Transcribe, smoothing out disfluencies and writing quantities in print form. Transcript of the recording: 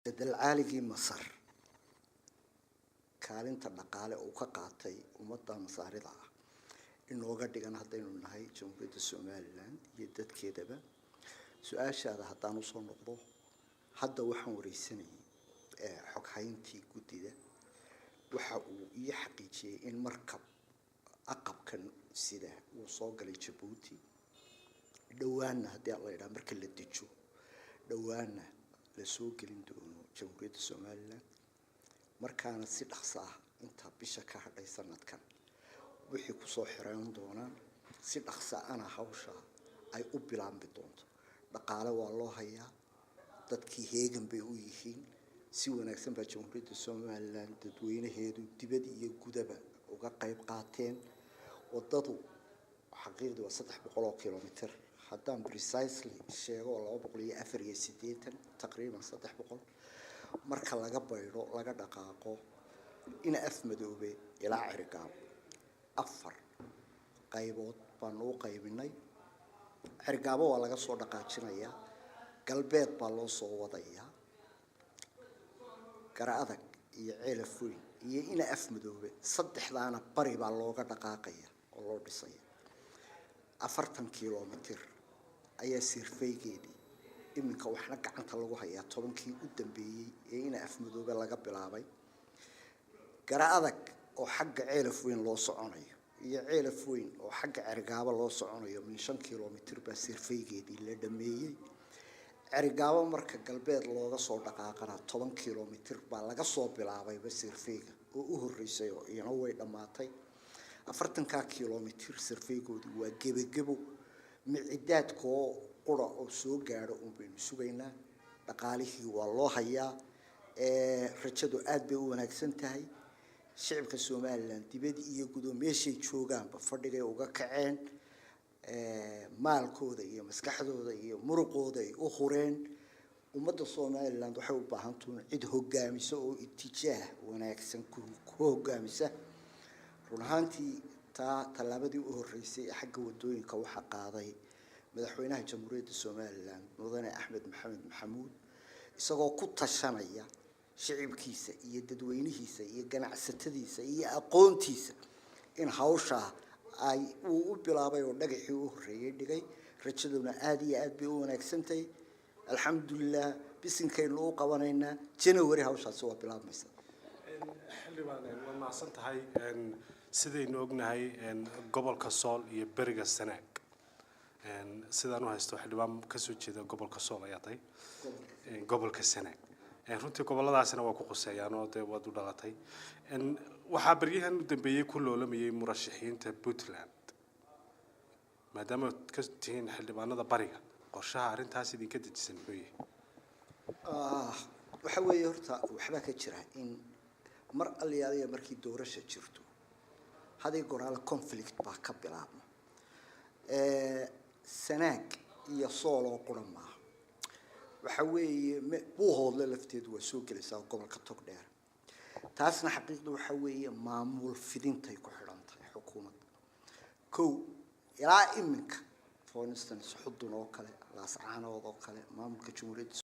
العالي مصر كالنت النقالة أو كقاطي ومضى مصاريضها إنه وقد كان هذين النهاية جمهورية الصوماليلاند يدت كذا سؤال هذا حتى نوصل نقطه حتى وحن وريسني حكاينتي جديدة وحقو يحقيقي إن مركب أقب كان سيده وصاق لجيبوتي دوانا هدي الله يرحم مركب للدجو دوانا لسوق لندونو جمهورية الصوماليلاند markaana si dhaqso ah inta bisha ka hadhay sanadkan wixii ku soo xireen doonaan si dhaqso ah hawsha ay u bilaabmi doonto dhaqaale waa loo hayaa dadkii heegan bay u yihiin si wanaagsan baa Jamhuuriyadda Soomaaliland dadweynaheedu dibad iyo gudaba uga qayb qaateen wadadu xaqiiqdu waa 300 kilomitir haddaan precisely sheego 284 taqriiban 300 marka laga bayro laga dhaqaaqo in afmadoobe ilaa cirgaab afar qaybood baan loo qaybinay cirgaabo waa laga soo dhaqaajinaya galbeed baa loo soo wadaya garaadag iyo ceelafooy iyo in afmadoobe saddexdaana bari baa looga dhaqaaqaya oo loo dhisay 40 kilomitir ayaa sirfaygeedii iminka waxna gacanta lagu hayaa 10kii u dambeeyay ee in afmadoobe laga bilaabay garaadag oo xagga ceelafooyin loo soconayo iyo ceelafooyin oo xagga cirgaabo loo soconayo min 5 kilomitir baa sirfaygeedii la dhameeyay cirgaabo marka galbeed looga soo dhaqaaqana 10 kilomitir baa laga soo bilaabay sirfayga oo u horeysay oo ina way dhamaatay 40 kilomitir sirfaygoodii waa gebagebo micidaadkoo qura oo soo gaaro oo baynu sugaynaa dhaqaalihii waa loo hayaa rajadu aad bay u wanaagsan tahay shacabka Soomaaliland dibad iyo gudo meeshay joogaanba fadhigay uga kaceen maalkooda iyo maskaxdooda iyo muruqooda ay u hureen ummadda Soomaaliland waxay u baahan tahay cid hogaamisa oo itijaah wanaagsan ku hogaamisa runaantii talaabadii u horeysay xagga wadooyinka waxa qaaday madaxweynaha Jamhuuriyadda Soomaaliland mudane Axmed Maxamed Maxamuud isagoo ku tashanaya shacabkiisa iyo dadweynihiisa iyo ganacsatadiisa iyo aqoontiisa in hawsha ay u bilaabay oo dhagaxii u horeeyay dhigay rajaduna aad iyo aad bay u wanaagsantahay alxamdulillah bisinkaynu u qabanayna January hawshaas waa bilaabmaysa xildhibaan waa maasan tahay sidaynu ognahay gobolka Sool iyo bariga Sanaag sidaan u haysto xildhibaan ka soo jeeda gobolka Sool ayaa tahay gobolka Sanaag runtii goboladaasina waa ku qoseeyaan oo wad u dhalatay waxa bariyahan u dambeeyay ku loolamiyay murashaxiinta Puntland maadaama ka tihiin xildhibaanada bariga qorshaha arintaas idinka dejisan muxuu yahay waxa weeye horta waxba ka jira in mar aliyaaliya markii doorasho jirto hadii goraal conflict baa ka bilaabma Sanaag iyo Sool oo qurama waxa weeye buuhoodle lafteedu waa soo gelaysaa gobolka Togdheer taasna xaqiiqdu waxa weeye maamul fidintay ku xirantahay xukuumadda ilaa iminka for instance xudun oo kale laascaanood oo kale maamulka Jamhuuriyadda